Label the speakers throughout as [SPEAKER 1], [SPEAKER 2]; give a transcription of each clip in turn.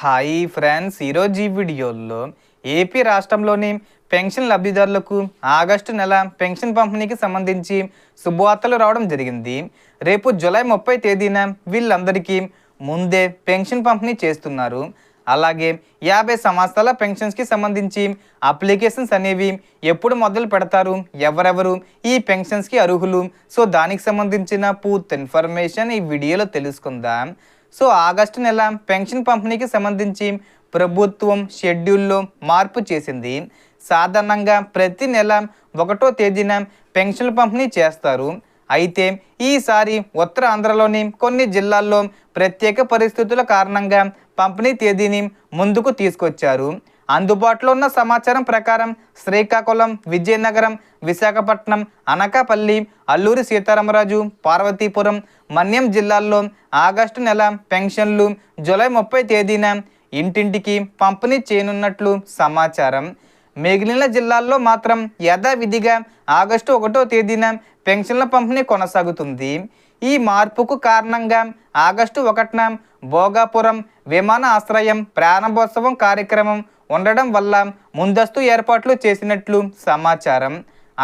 [SPEAKER 1] Hi friends, ఈరోజు ఈ వీడియోలో ఏపీ రాష్ట్రంలోని పెన్షన్ లబ్ధిదారులకు ఆగస్టు నెల పెన్షన్ పంపిణీకి సంబంధించి శుభవార్తలు రావడం జరిగింది. రేపు జూలై 30 తేదీన వీళ్ళందరికీ ముందే పెన్షన్ పంపిణీ చేస్తున్నారు. అలాగే 50 సంవత్సరాల పెన్షన్స్కి సంబంధించి అప్లికేషన్స్ అనేవి ఎప్పుడు మొదలు పెడతారు, ఎవరెవరు ఈ పెన్షన్స్కి అర్హులు, సో దానికి సంబంధించిన పూర్తి ఇన్ఫర్మేషన్ ఈ వీడియోలో తెలుసుకుందాం. సో ఆగస్టు నెల పెన్షన్ పంపిణీకి సంబంధించి ప్రభుత్వం షెడ్యూల్లో మార్పు చేసింది. సాధారణంగా ప్రతి నెల 1వ తేదీన పెన్షన్ల పంపిణీ చేస్తారు. అయితే ఈసారి ఉత్తర ఆంధ్రలోని కొన్ని జిల్లాల్లో ప్రత్యేక పరిస్థితుల కారణంగా పంపిణీ తేదీని ముందుకు తీసుకొచ్చారు. అందుబాటులో ఉన్న సమాచారం ప్రకారం శ్రీకాకుళం, విజయనగరం, విశాఖపట్నం, అనకాపల్లి, అల్లూరి సీతారామరాజు, పార్వతీపురం, మన్యం జిల్లాల్లో ఆగస్టు నెల పెన్షన్లు జూలై 30 తేదీన ఇంటింటికి పంపిణీ చేయనున్నట్లు సమాచారం. మిగిలిన జిల్లాల్లో మాత్రం యథావిధిగా ఆగస్టు 1వ తేదీన పెన్షన్ల పంపిణీ కొనసాగుతుంది. ఈ మార్పుకు కారణంగా ఆగస్టు 1న భోగాపురం విమానాశ్రయం ప్రారంభోత్సవం కార్యక్రమం ఉండడం వల్ల ముందస్తు ఏర్పాట్లు చేసినట్లు సమాచారం.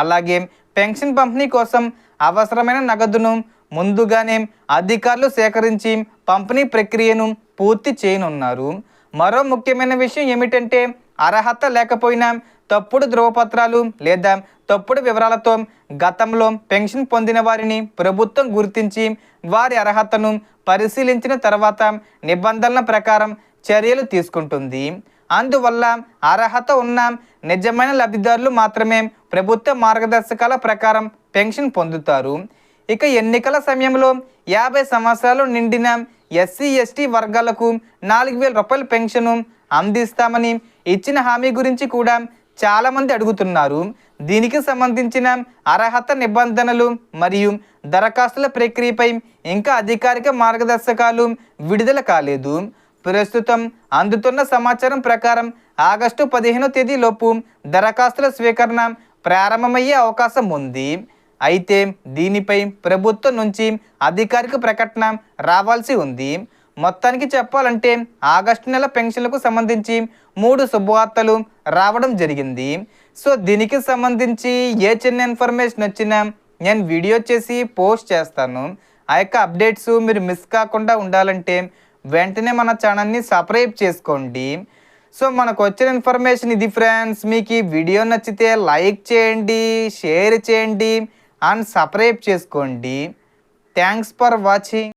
[SPEAKER 1] అలాగే పెన్షన్ పంపిణీ కోసం అవసరమైన నగదును ముందుగానే అధికారులు సేకరించి పంపిణీ ప్రక్రియను పూర్తి చేయనున్నారు. మరో ముఖ్యమైన విషయం ఏమిటంటే, అర్హత లేకపోయినా తప్పుడు ధృవపత్రాలు లేదా తప్పుడు వివరాలతో గతంలో పెన్షన్ పొందిన వారిని ప్రభుత్వం గుర్తించి వారి అర్హతను పరిశీలించిన తర్వాత నిబంధనల ప్రకారం చర్యలు తీసుకుంటుంది. అందువల్ల అర్హత ఉన్న నిజమైన లబ్ధిదారులు మాత్రమే ప్రభుత్వ మార్గదర్శకాల ప్రకారం పెన్షన్ పొందుతారు. ఇక ఎన్నికల సమయంలో 50 సంవత్సరాలు నిండిన ఎస్సీ ఎస్టీ వర్గాలకు 4,000 రూపాయల పెన్షను అందిస్తామని ఇచ్చిన హామీ గురించి కూడా చాలామంది అడుగుతున్నారు. దీనికి సంబంధించిన అర్హత నిబంధనలు మరియు దరఖాస్తుల ప్రక్రియపై ఇంకా అధికారిక మార్గదర్శకాలు విడుదల కాలేదు. ప్రస్తుతం అందుతున్న సమాచారం ప్రకారం ఆగస్టు 15వ తేదీలోపు దరఖాస్తుల స్వీకరణ ప్రారంభమయ్యే అవకాశం ఉంది. అయితే దీనిపై ప్రభుత్వం నుంచి అధికారిక ప్రకటన రావాల్సి ఉంది. మొత్తానికి చెప్పాలంటే ఆగస్టు నెల పెన్షన్లకు సంబంధించి 3 శుభవార్తలు రావడం జరిగింది. సో దీనికి సంబంధించి ఏ చిన్న ఇన్ఫర్మేషన్ వచ్చినా నేను వీడియో చేసి పోస్ట్ చేస్తాను. ఆ యొక్క అప్డేట్స్ మీరు మిస్ కాకుండా ఉండాలంటే వెంటనే మన ఛానల్ని సబ్స్క్రైబ్ చేసుకోండి. సో మనకు వచ్చిన ఇన్ఫర్మేషన్ ఇది ఫ్రెండ్స్. మీకు ఈ వీడియో నచ్చితే లైక్ చేయండి, షేర్ చేయండి అండ్ సబ్స్క్రైబ్ చేసుకోండి. Thanks for watching.